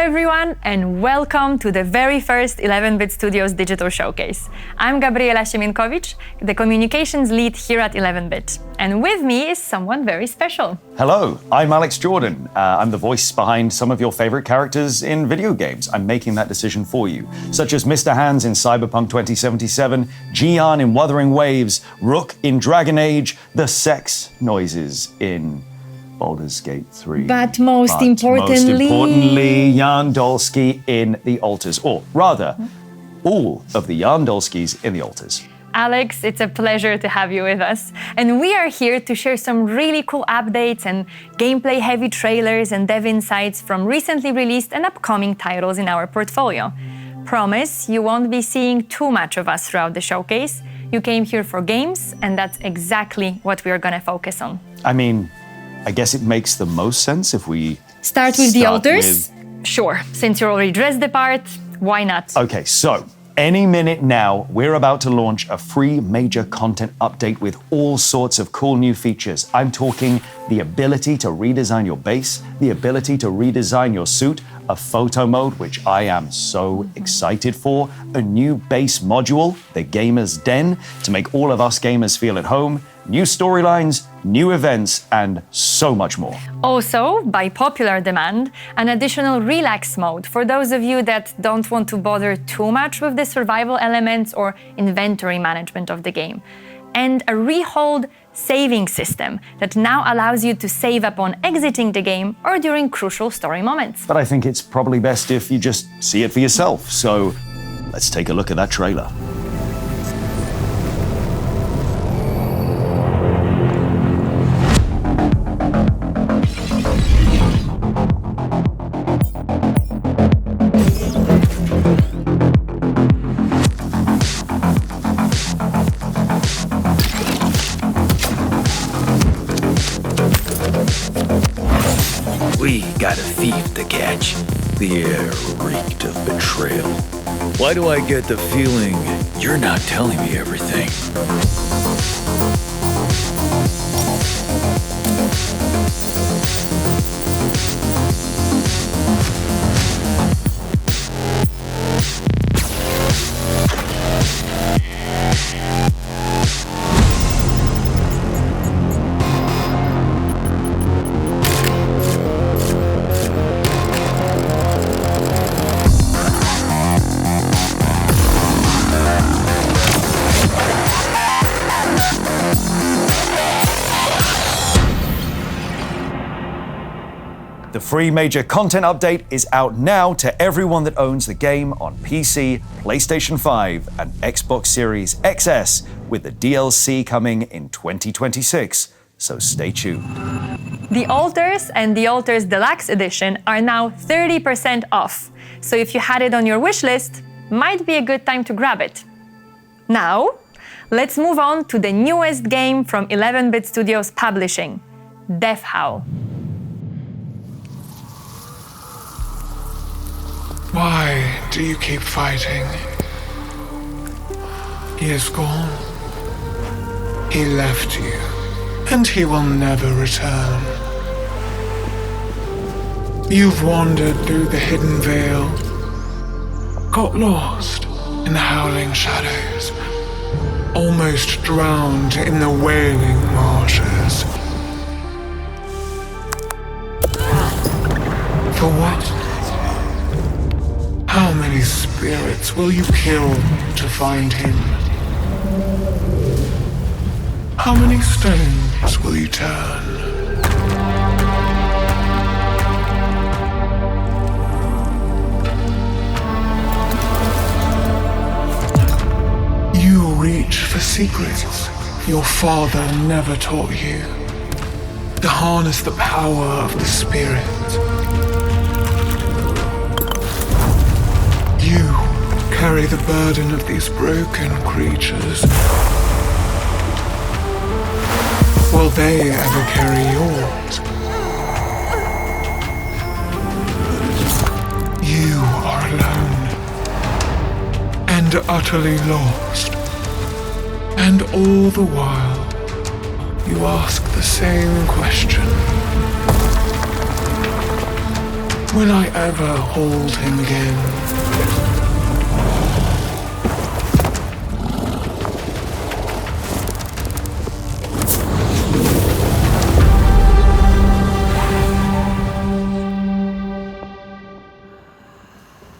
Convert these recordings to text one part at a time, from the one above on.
everyone, and welcome to the very first 11-Bit Studios digital showcase. I'm Gabriela Siemienkowicz, the communications lead here at 11-Bit. And with me is someone very special. Hello, I'm Alex Jordan. I'm the voice behind some of your favorite characters in video games. I'm making that decision for you, such as Mr. Hands in Cyberpunk 2077, Gian in Wuthering Waves, Rook in Dragon Age, the sex noises in Baldur's Gate 3. But most importantly, Jan Dolski in The Altars, or rather, all of the Jan Dolskis in The Altars. Alex, it's a pleasure to have you with us. And we are here to share some really cool updates and gameplay-heavy trailers and dev insights from recently released and upcoming titles in our portfolio. Promise, you won't be seeing too much of us throughout the showcase. You came here for games, and that's exactly what we are going to focus on. I guess it makes the most sense if we start with The Altars? Sure, since you're already dressed the part, why not? Okay, so any minute now, we're about to launch a free major content update with all sorts of cool new features. I'm talking the ability to redesign your base, the ability to redesign your suit, a photo mode, which I am so excited for, a new base module, the Gamer's Den, to make all of us gamers feel at home, new storylines, new events, and so much more. Also, by popular demand, an additional relax mode for those of you that don't want to bother too much with the survival elements or inventory management of the game. And a rehold saving system that now allows you to save upon exiting the game or during crucial story moments. But I think it's probably best if you just see it for yourself. So let's take a look at that trailer. We got a thief to catch. The air reeked of betrayal. Why do I get the feeling you're not telling me everything? The free major content update is out now to everyone that owns the game on PC, PlayStation 5, and Xbox Series XS, with the DLC coming in 2026, so stay tuned. The Altars and The Altars Deluxe Edition are now 30% off, so if you had it on your wish list, might be a good time to grab it. Now, let's move on to the newest game from 11-Bit Studios Publishing, Howl. Why do you keep fighting? He is gone. He left you, and he will never return. You've wandered through the hidden veil, got lost in the howling shadows, almost drowned in the wailing marshes. For what? How many spirits will you kill to find him? How many stones will you turn? You reach for secrets your father never taught you, to harness the power of the spirit. You carry the burden of these broken creatures. Will they ever carry yours? You are alone and utterly lost. And all the while, you ask the same question. Will I ever hold him again?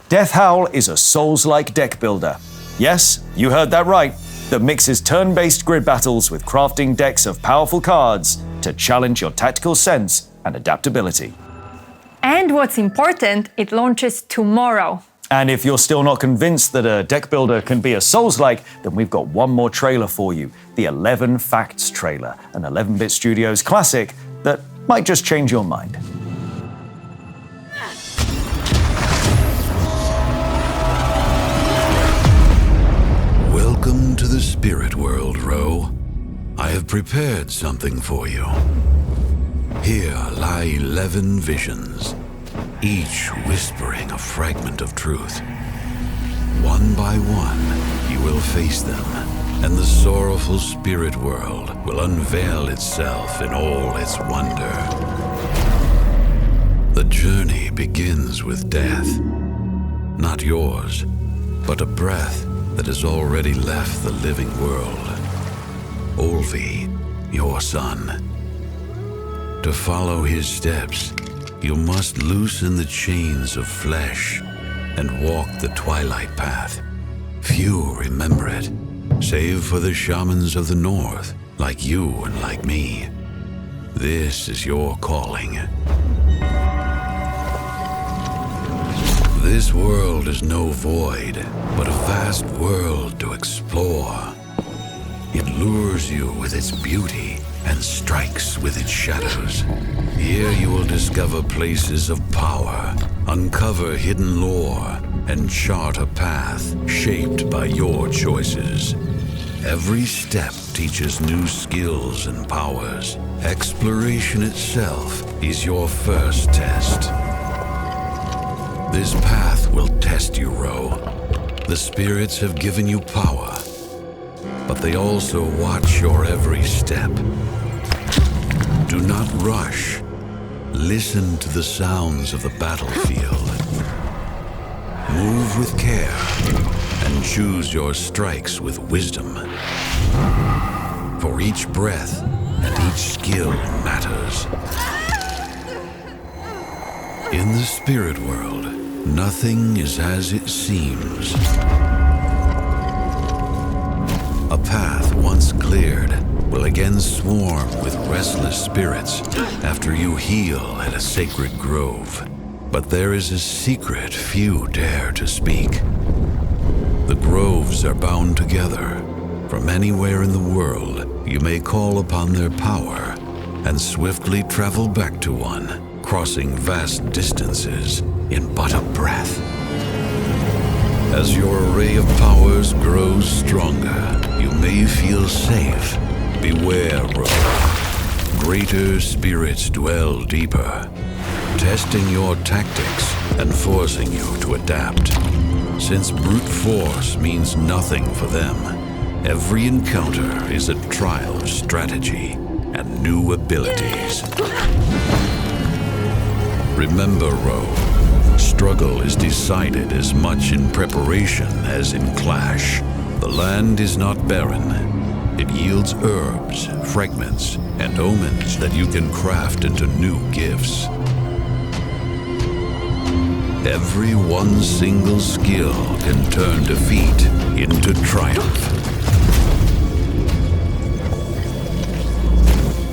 Death Howl is a Souls-like deck builder. Yes, you heard that right, that mixes turn-based grid battles with crafting decks of powerful cards to challenge your tactical sense and adaptability. And what's important, it launches tomorrow. And if you're still not convinced that a deck builder can be a Souls-like, then we've got one more trailer for you, the 11 Facts trailer, an 11-Bit Studios classic that might just change your mind. Welcome to the spirit world, Ro. I have prepared something for you. Here lie 11 visions, each whispering a fragment of truth. One by one, you will face them, and the sorrowful spirit world will unveil itself in all its wonder. The journey begins with death. Not yours, but a breath that has already left the living world. Olvi, your son. To follow his steps, you must loosen the chains of flesh and walk the twilight path. Few remember it, save for the shamans of the north, like you and like me. This is your calling. This world is no void, but a vast world to explore. It lures you with its beauty and strikes with its shadows. Here you will discover places of power, uncover hidden lore, and chart a path shaped by your choices. Every step teaches new skills and powers. Exploration itself is your first test. This path will test you, Ro. The spirits have given you power, but they also watch your every step. Do not rush. Listen to the sounds of the battlefield. Move with care and choose your strikes with wisdom. For each breath and each skill matters. In the spirit world, nothing is as it seems. A path once cleared will again swarm with restless spirits after you heal at a sacred grove. But there is a secret few dare to speak. The groves are bound together. From anywhere in the world, you may call upon their power and swiftly travel back to one, crossing vast distances in but a breath. As your array of powers grows stronger, you may feel safe. Beware, Ro. Greater spirits dwell deeper, testing your tactics and forcing you to adapt. Since brute force means nothing for them, every encounter is a trial of strategy and new abilities. Remember, Ro, struggle is decided as much in preparation as in clash. The land is not barren. It yields herbs, fragments, and omens that you can craft into new gifts. Every one single skill can turn defeat into triumph.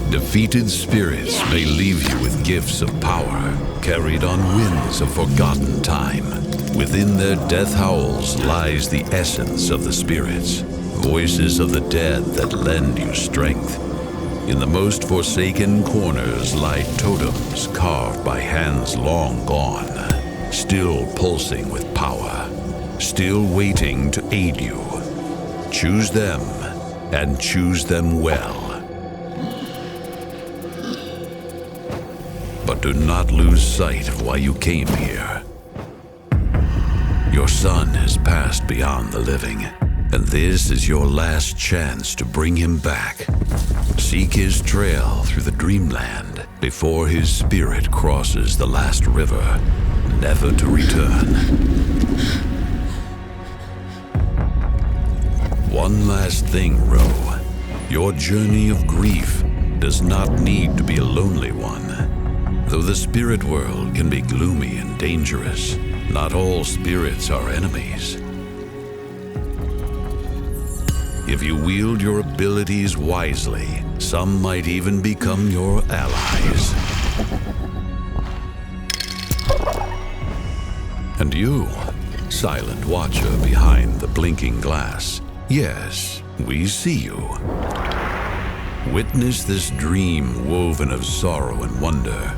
Defeated spirits may leave you with gifts of power, carried on winds of forgotten time. Within their death howls lies the essence of the spirits, voices of the dead that lend you strength. In the most forsaken corners lie totems carved by hands long gone, still pulsing with power, still waiting to aid you. Choose them, and choose them well. But do not lose sight of why you came here. Your son has passed beyond the living, and this is your last chance to bring him back. Seek his trail through the dreamland before his spirit crosses the last river. never to return. One last thing, Ro. Your journey of grief does not need to be a lonely one. Though the spirit world can be gloomy and dangerous, not all spirits are enemies. If you wield your abilities wisely, some might even become your allies. And you, silent watcher behind the blinking glass, yes, we see you. Witness this dream woven of sorrow and wonder,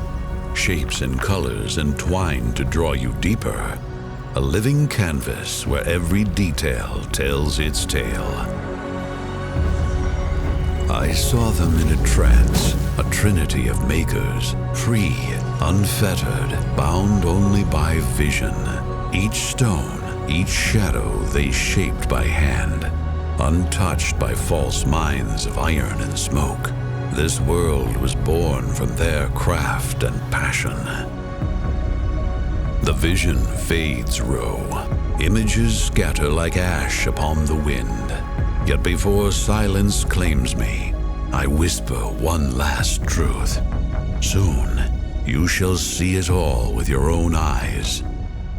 shapes and colors entwined to draw you deeper. A living canvas where every detail tells its tale. I saw them in a trance, a trinity of makers, free, unfettered, bound only by vision. Each stone, each shadow they shaped by hand, untouched by false minds of iron and smoke. This world was born from their craft and passion. The vision fades, Ro. Images scatter like ash upon the wind. Yet before silence claims me, I whisper one last truth. Soon, you shall see it all with your own eyes.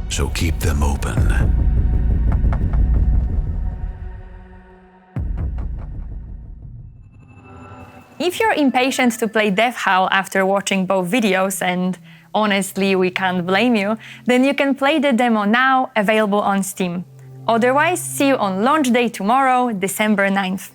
So keep them open. If you're impatient to play Death Howl after watching both videos, and honestly, we can't blame you, then you can play the demo now, available on Steam. Otherwise, see you on launch day tomorrow, December 9th.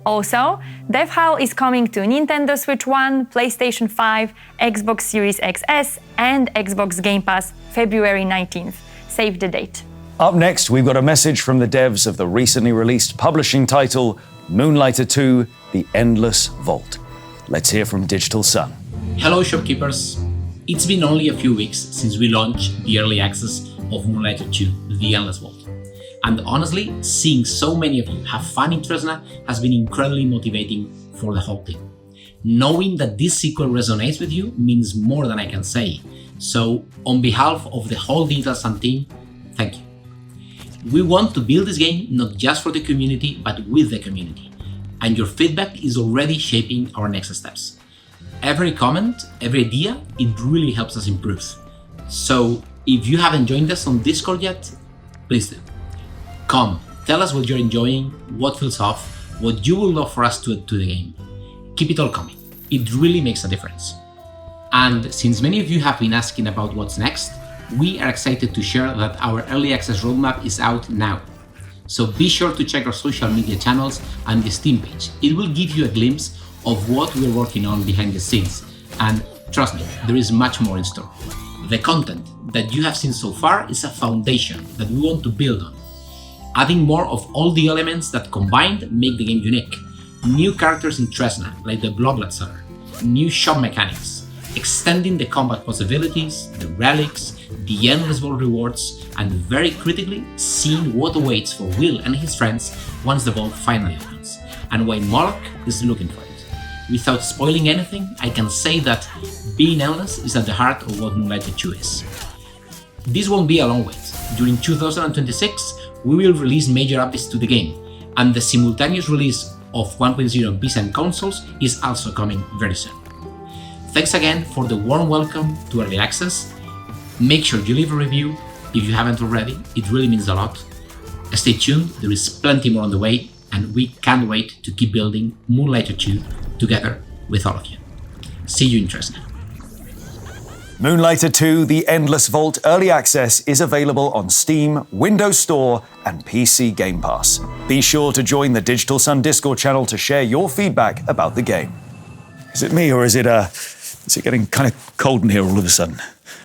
Also, Death Howl is coming to Nintendo Switch 1, PlayStation 5, Xbox Series XS, and Xbox Game Pass February 19th. Save the date. Up next, we've got a message from the devs of the recently released publishing title, Moonlighter 2, The Endless Vault. Let's hear from Digital Sun. Hello shopkeepers! It's been only a few weeks since we launched the early access of Moonlighter 2, The Endless Vault. And honestly, seeing so many of you have fun in Tresna has been incredibly motivating for the whole team. Knowing that this sequel resonates with you means more than I can say. So, on behalf of the whole Digital Sun team, thank you. We want to build this game not just for the community, but with the community. And your feedback is already shaping our next steps. Every comment, every idea, it really helps us improve. So, if you haven't joined us on Discord yet, please do. Come, tell us what you're enjoying, what feels off, what you would love for us to add to the game. Keep it all coming. It really makes a difference. And since many of you have been asking about what's next, we are excited to share that our early access roadmap is out now. So be sure to check our social media channels and the Steam page. It will give you a glimpse of what we're working on behind the scenes. And trust me, there is much more in store. The content that you have seen so far is a foundation that we want to build on. Adding more of all the elements that combined make the game unique. New characters in Tresna, like the Bloodlet Seller, new shop mechanics, extending the combat possibilities, the relics, the endless vault rewards, and very critically, seeing what awaits for Will and his friends once the vault finally opens, and why Moloch is looking for it. Without spoiling anything, I can say that being endless is at the heart of what Moonlighter 2 is. This won't be a long wait. During 2026, we will release major updates to the game, and the simultaneous release of 1.0 on PC and consoles is also coming very soon. Thanks again for the warm welcome to Early Access. Make sure you leave a review if you haven't already, it really means a lot. Stay tuned, there is plenty more on the way, and we can't wait to keep building Moonlighter 2 together with all of you. See you in Tresna. Moonlighter 2, The Endless Vault Early Access is available on Steam, Windows Store, and PC Game Pass. Be sure to join the Digital Sun Discord channel to share your feedback about the game. Is it me, or is it getting kind of cold in here all of a sudden?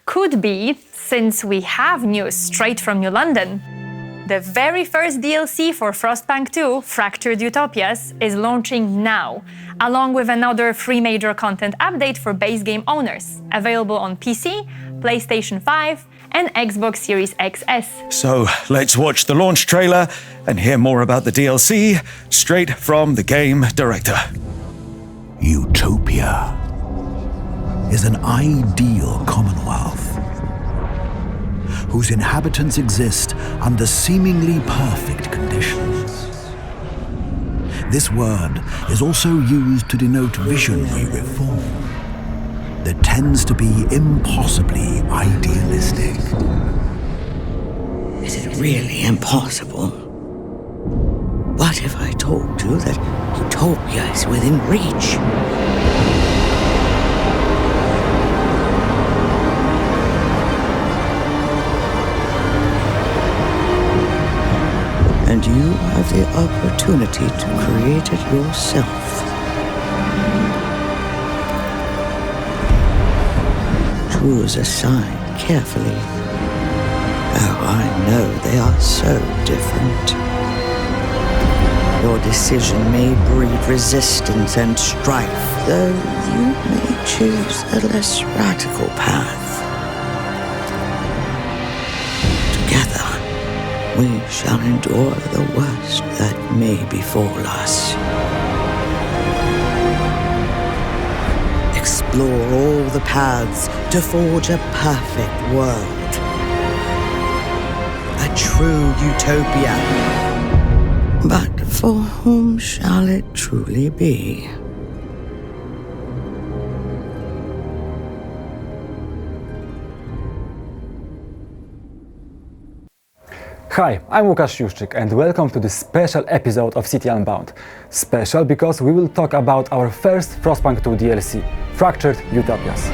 Could be, since we have news straight from New London. The very first DLC for Frostpunk 2, Fractured Utopias, is launching now, along with another free major content update for base game owners, available on PC, PlayStation 5, and Xbox Series XS. So let's watch the launch trailer and hear more about the DLC straight from the game director. Utopia is an ideal commonwealth whose inhabitants exist under seemingly perfect conditions. This word is also used to denote visionary reform that tends to be impossibly idealistic. Is it really impossible? What if I told you that Utopia is within reach? And you have the opportunity to create it yourself. Choose a side carefully. Oh, I know they are so different. Your decision may breed resistance and strife, though you may choose a less radical path. Together, we shall endure the worst that may befall us. Explore all the paths to forge a perfect world. A true utopia. But for whom shall it truly be? Hi, I'm Łukasz Juszczyk and welcome to this special episode of City Unbound. Special because we will talk about our first Frostpunk 2 DLC, Fractured Utopias.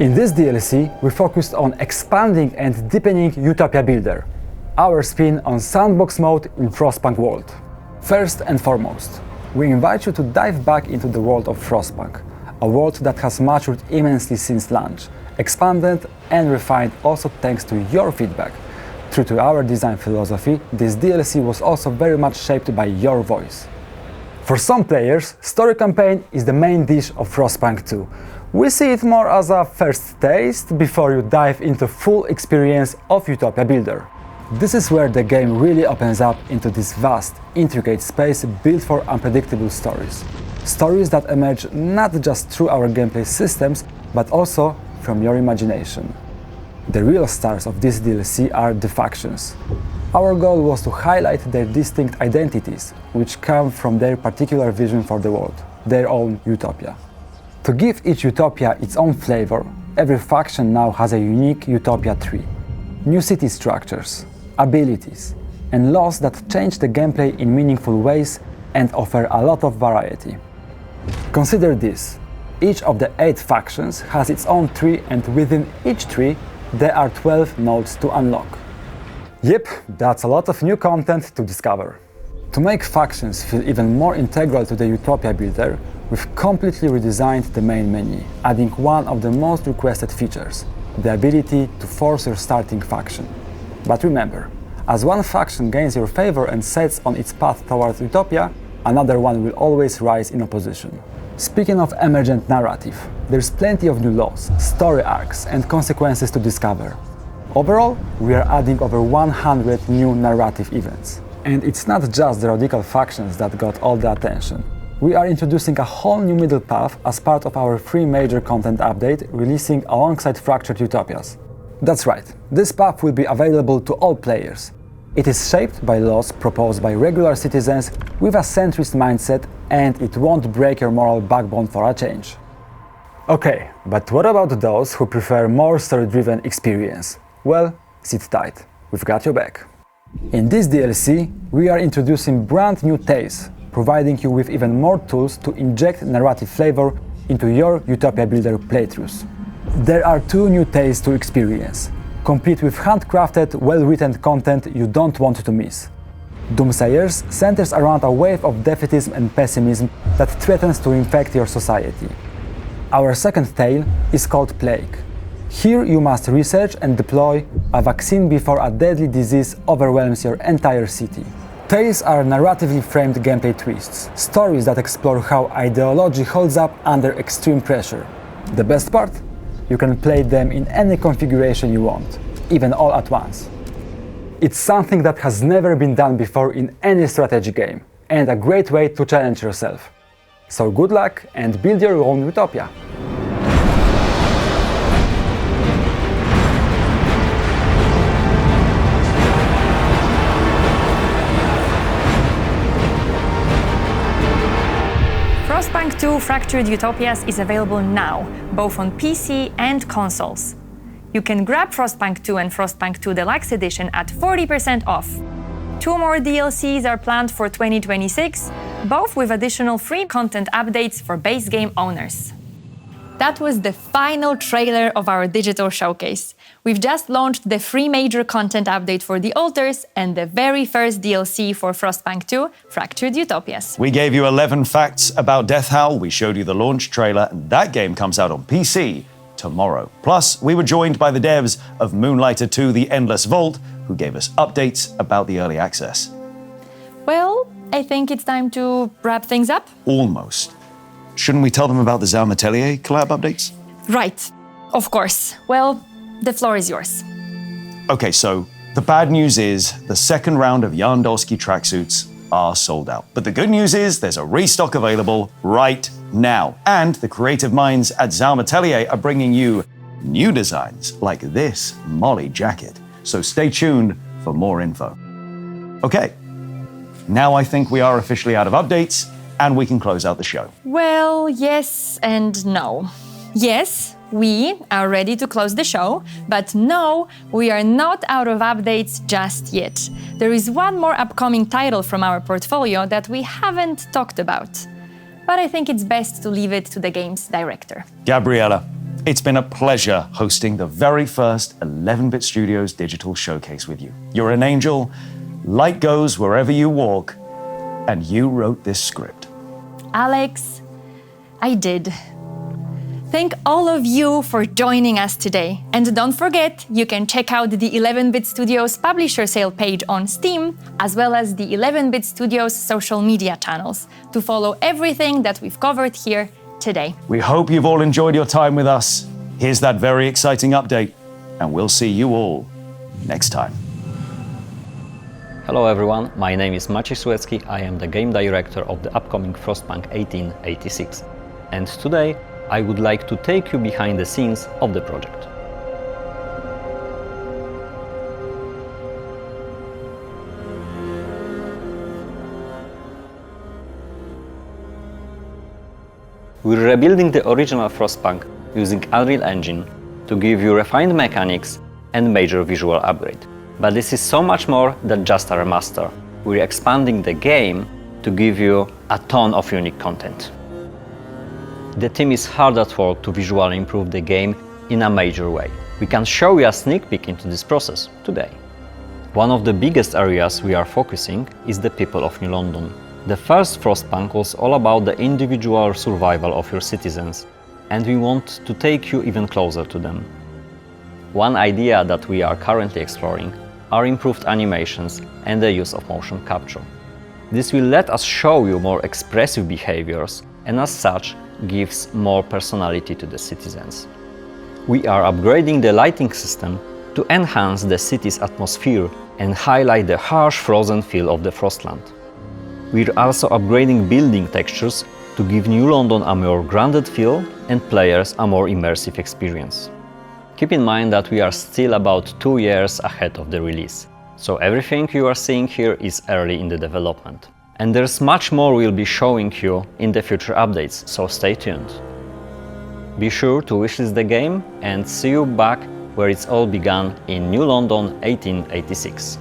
In this DLC, we focused on expanding and deepening Utopia Builder, our spin on sandbox mode in Frostpunk world. First and foremost, we invite you to dive back into the world of Frostpunk, a world that has matured immensely since launch, expanded and refined also thanks to your feedback. True to our design philosophy, this DLC was also very much shaped by your voice. For some players, story campaign is the main dish of Frostpunk 2. We see it more as a first taste before you dive into full experience of Utopia Builder. This is where the game really opens up into this vast, intricate space built for unpredictable stories. Stories that emerge not just through our gameplay systems, but also from your imagination. The real stars of this DLC are the factions. Our goal was to highlight their distinct identities, which come from their particular vision for the world, their own utopia. To give each utopia its own flavor, every faction now has a unique utopia tree. New city structures, abilities, and laws that change the gameplay in meaningful ways and offer a lot of variety. Consider this. Each of the 8 factions has its own tree, and within each tree there are 12 nodes to unlock. Yep, that's a lot of new content to discover. To make factions feel even more integral to the Utopia Builder, we've completely redesigned the main menu, adding one of the most requested features, the ability to force your starting faction. But remember, as one faction gains your favor and sets on its path towards Utopia, another one will always rise in opposition. Speaking of emergent narrative, there's plenty of new laws, story arcs, and consequences to discover. Overall, we are adding over 100 new narrative events. And it's not just the radical factions that got all the attention. We are introducing a whole new middle path as part of our free major content update releasing alongside Fractured Utopias. That's right, this path will be available to all players. It is shaped by laws proposed by regular citizens with a centrist mindset, and it won't break your moral backbone for a change. Okay, but what about those who prefer more story-driven experience? Well, sit tight, we've got your back. In this DLC, we are introducing brand new tales, providing you with even more tools to inject narrative flavor into your Utopia Builder playthroughs. There are 2 new tales to experience, complete with handcrafted, well-written content you don't want to miss. Doomsayers centers around a wave of defeatism and pessimism that threatens to infect your society. Our second tale is called Plague. Here you must research and deploy a vaccine before a deadly disease overwhelms your entire city. Tales are narratively framed gameplay twists, stories that explore how ideology holds up under extreme pressure. The best part? You can play them in any configuration you want, even all at once. It's something that has never been done before in any strategy game, and a great way to challenge yourself. So good luck and build your own Utopia! Frostpunk 2 Fractured Utopias is available now, both on PC and consoles. You can grab Frostpunk 2 and Frostpunk 2 Deluxe Edition at 40% off. 2 more DLCs are planned for 2026, both with additional free content updates for base game owners. That was the final trailer of our digital showcase. We've just launched the free major content update for the Altars and the very first DLC for Frostpunk 2, Fractured Utopias. We gave you 11 facts about Death Howl, we showed you the launch trailer, and that game comes out on PC tomorrow. Plus, we were joined by the devs of Moonlighter 2 The Endless Vault, who gave us updates about the early access. Well, I think it's time to wrap things up. Almost. Shouldn't we tell them about the Zaumetelier collab updates? Right, of course. Well, the floor is yours. Okay, so the bad news is the second round of Jan Dolski tracksuits are sold out. But the good news is there's a restock available right now. And the creative minds at Zaumetelier are bringing you new designs like this Molly jacket. So stay tuned for more info. Okay, now I think we are officially out of updates and we can close out the show. Well, yes and no. Yes, we are ready to close the show, but no, we are not out of updates just yet. There is one more upcoming title from our portfolio that we haven't talked about. But I think it's best to leave it to the game's director. Gabriela, it's been a pleasure hosting the very first 11-Bit Studios digital showcase with you. You're an angel, light goes wherever you walk, and you wrote this script. Alex, I did. Thank all of you for joining us today. And don't forget, you can check out the 11-Bit Studios publisher sale page on Steam, as well as the 11-Bit Studios social media channels, to follow everything that we've covered here today. We hope you've all enjoyed your time with us. Here's that very exciting update, and we'll see you all next time. Hello everyone, my name is Maciej Suecki, I am the game director of the upcoming Frostpunk 1886. And today, I would like to take you behind the scenes of the project. We're rebuilding the original Frostpunk using Unreal Engine to give you refined mechanics and major visual upgrade. But this is so much more than just a remaster. We're expanding the game to give you a ton of unique content. The team is hard at work to visually improve the game in a major way. We can show you a sneak peek into this process today. One of the biggest areas we are focusing is the people of New London. The first Frostpunk was all about the individual survival of your citizens, and we want to take you even closer to them. One idea that we are currently exploring are improved animations and the use of motion capture. This will let us show you more expressive behaviors and as such gives more personality to the citizens. We are upgrading the lighting system to enhance the city's atmosphere and highlight the harsh frozen feel of the Frostland. We're also upgrading building textures to give New London a more grounded feel and players a more immersive experience. Keep in mind that we are still about 2 years ahead of the release, so everything you are seeing here is early in the development. And there's much more we'll be showing you in the future updates, so stay tuned. Be sure to wishlist the game and see you back where it's all began in New London 1886.